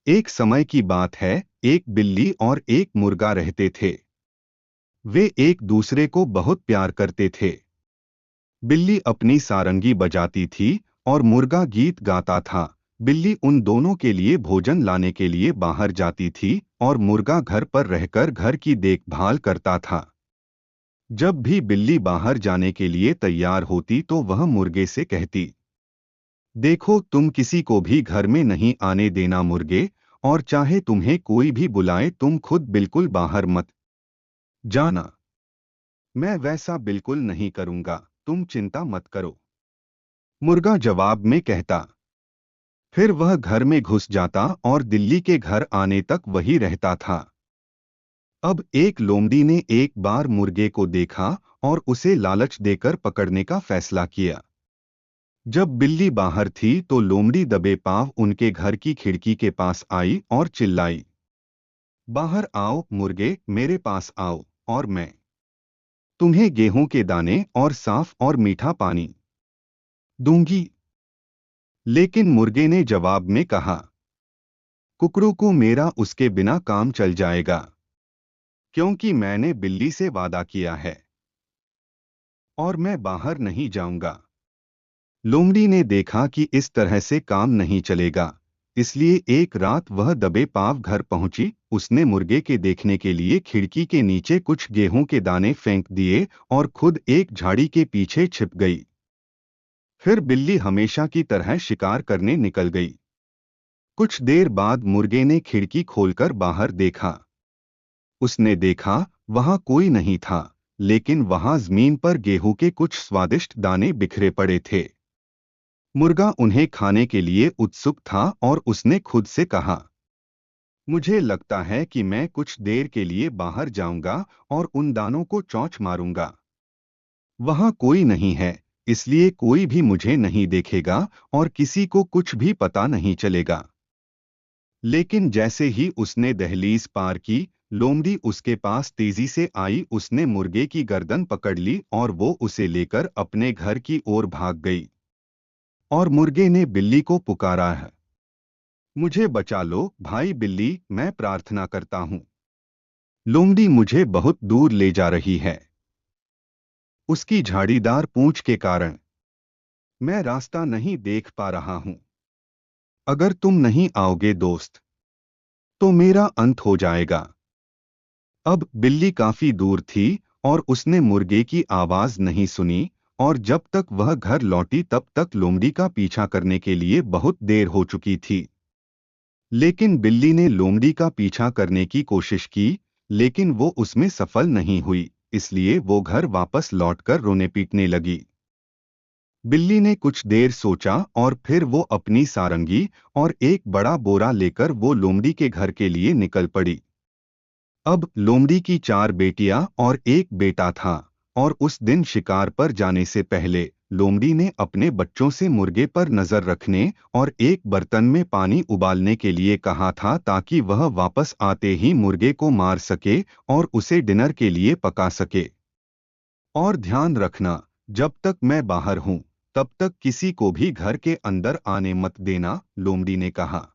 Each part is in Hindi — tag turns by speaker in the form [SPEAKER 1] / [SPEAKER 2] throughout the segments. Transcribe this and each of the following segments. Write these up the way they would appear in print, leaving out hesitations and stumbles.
[SPEAKER 1] एक समय की बात है, एक बिल्ली और एक मुर्गा रहते थे। वे एक दूसरे को बहुत प्यार करते थे। बिल्ली अपनी सारंगी बजाती थी और मुर्गा गीत गाता था। बिल्ली उन दोनों के लिए भोजन लाने के लिए बाहर जाती थी और मुर्गा घर पर रहकर घर की देखभाल करता था। जब भी बिल्ली बाहर जाने के लिए तैयार होती तो वह मुर्गे से कहती, देखो तुम किसी को भी घर में नहीं आने देना मुर्गे, और चाहे तुम्हें कोई भी बुलाए तुम खुद बिल्कुल बाहर मत जाना। मैं वैसा बिल्कुल नहीं करूंगा, तुम चिंता मत करो, मुर्गा जवाब में कहता। फिर वह घर में घुस जाता और दिल्ली के घर आने तक वही रहता था। अब एक लोमड़ी ने एक बार मुर्गे को देखा और उसे लालच देकर पकड़ने का फैसला किया। जब बिल्ली बाहर थी तो लोमड़ी दबे पांव उनके घर की खिड़की के पास आई और चिल्लाई, बाहर आओ मुर्गे, मेरे पास आओ, और मैं तुम्हें गेहूं के दाने और साफ और मीठा पानी दूंगी। लेकिन मुर्गे ने जवाब में कहा, कुकड़ू को मेरा उसके बिना काम चल जाएगा, क्योंकि मैंने बिल्ली से वादा किया है और मैं बाहर नहीं जाऊंगा। लोमड़ी ने देखा कि इस तरह से काम नहीं चलेगा, इसलिए एक रात वह दबे पांव घर पहुंची। उसने मुर्गे के देखने के लिए खिड़की के नीचे कुछ गेहूं के दाने फेंक दिए और खुद एक झाड़ी के पीछे छिप गई। फिर बिल्ली हमेशा की तरह शिकार करने निकल गई। कुछ देर बाद मुर्गे ने खिड़की खोलकर बाहर देखा। उसने देखा वहां कोई नहीं था, लेकिन वहां जमीन पर गेहूं के कुछ स्वादिष्ट दाने बिखरे पड़े थे। मुर्गा उन्हें खाने के लिए उत्सुक था और उसने खुद से कहा, मुझे लगता है कि मैं कुछ देर के लिए बाहर जाऊंगा और उन दानों को चौंच मारूंगा। वहां कोई नहीं है, इसलिए कोई भी मुझे नहीं देखेगा और किसी को कुछ भी पता नहीं चलेगा। लेकिन जैसे ही उसने दहलीज पार की, लोमड़ी उसके पास तेजी से आई। उसने मुर्गे की गर्दन पकड़ ली और वो उसे लेकर अपने घर की ओर भाग गई। और मुर्गे ने बिल्ली को पुकारा है, मुझे बचा लो भाई बिल्ली, मैं प्रार्थना करता हूँ। लोमड़ी मुझे बहुत दूर ले जा रही है। उसकी झाड़ीदार पूंछ के कारण मैं रास्ता नहीं देख पा रहा हूँ। अगर तुम नहीं आओगे दोस्त, तो मेरा अंत हो जाएगा। अब बिल्ली काफी दूर थी और उसने मुर्गे की आवाज नहीं सुनी, और जब तक वह घर लौटी तब तक लोमड़ी का पीछा करने के लिए बहुत देर हो चुकी थी। लेकिन बिल्ली ने लोमड़ी का पीछा करने की कोशिश की, लेकिन वो उसमें सफल नहीं हुई, इसलिए वो घर वापस लौटकर रोने पीटने लगी। बिल्ली ने कुछ देर सोचा और फिर वो अपनी सारंगी और एक बड़ा बोरा लेकर वो लोमड़ी के घर के लिए निकल पड़ी। अब लोमड़ी की 4 बेटियां और एक बेटा था, और उस दिन शिकार पर जाने से पहले लोमड़ी ने अपने बच्चों से मुर्गे पर नजर रखने और एक बर्तन में पानी उबालने के लिए कहा था, ताकि वह वापस आते ही मुर्गे को मार सके और उसे डिनर के लिए पका सके। और ध्यान रखना, जब तक मैं बाहर हूं तब तक किसी को भी घर के अंदर आने मत देना, लोमड़ी ने कहा।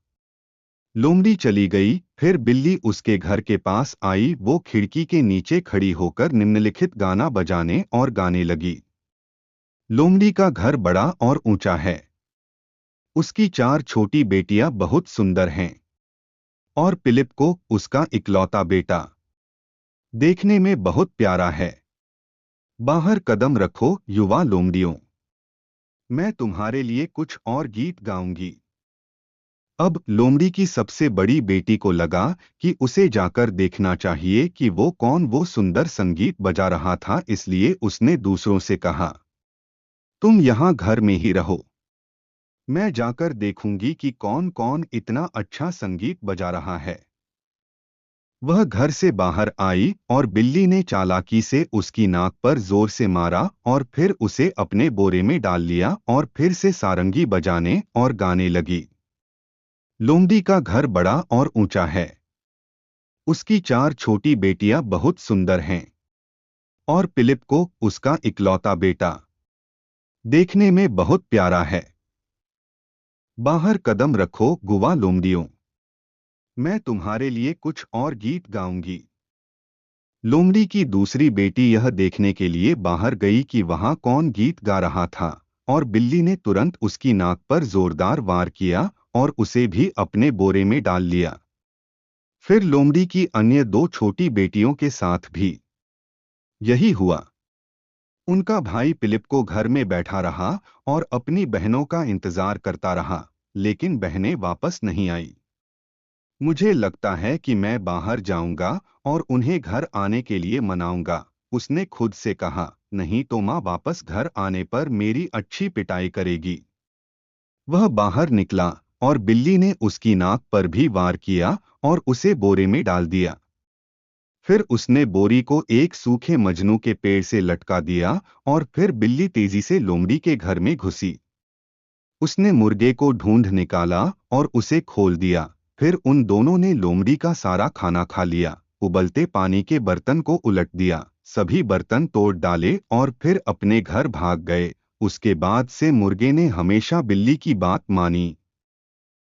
[SPEAKER 1] लोमड़ी चली गई। फिर बिल्ली उसके घर के पास आई। वो खिड़की के नीचे खड़ी होकर निम्नलिखित गाना बजाने और गाने लगी। लोमड़ी का घर बड़ा और ऊंचा है। उसकी 4 छोटी बेटियां बहुत सुंदर हैं। और पिलिप को, उसका इकलौता बेटा, देखने में बहुत प्यारा है। बाहर कदम रखो युवा लोमड़ियों, मैं तुम्हारे लिए कुछ और गीत गाऊंगी। अब लोमड़ी की सबसे बड़ी बेटी को लगा कि उसे जाकर देखना चाहिए कि वो सुंदर संगीत बजा रहा था, इसलिए उसने दूसरों से कहा, तुम यहाँ घर में ही रहो, मैं जाकर देखूंगी कि कौन कौन इतना अच्छा संगीत बजा रहा है। वह घर से बाहर आई और बिल्ली ने चालाकी से उसकी नाक पर जोर से मारा और फिर उसे अपने बोरे में डाल लिया और फिर से सारंगी बजाने और गाने लगी। लोमड़ी का घर बड़ा और ऊंचा है। उसकी 4 छोटी बेटियां बहुत सुंदर हैं। और पिलिप को, उसका इकलौता बेटा, देखने में बहुत प्यारा है। बाहर कदम रखो गुवा लोमड़ियों। मैं तुम्हारे लिए कुछ और गीत गाऊंगी। लोमड़ी की दूसरी बेटी यह देखने के लिए बाहर गई कि वहां कौन गीत गा रहा था, और बिल्ली ने तुरंत उसकी नाक पर जोरदार वार किया और उसे भी अपने बोरे में डाल लिया। फिर लोमड़ी की अन्य दो छोटी बेटियों के साथ भी यही हुआ। उनका भाई फिलिप को घर में बैठा रहा और अपनी बहनों का इंतजार करता रहा, लेकिन बहनें वापस नहीं आई। मुझे लगता है कि मैं बाहर जाऊंगा और उन्हें घर आने के लिए मनाऊंगा, उसने खुद से कहा, नहीं तो माँ वापस घर आने पर मेरी अच्छी पिटाई करेगी। वह बाहर निकला और बिल्ली ने उसकी नाक पर भी वार किया और उसे बोरे में डाल दिया। फिर उसने बोरी को एक सूखे मजनू के पेड़ से लटका दिया और फिर बिल्ली तेजी से लोमड़ी के घर में घुसी। उसने मुर्गे को ढूंढ निकाला और उसे खोल दिया। फिर उन दोनों ने लोमड़ी का सारा खाना खा लिया, उबलते पानी के बर्तन को उलट दिया, सभी बर्तन तोड़ डाले और फिर अपने घर भाग गए। उसके बाद से मुर्गे ने हमेशा बिल्ली की बात मानी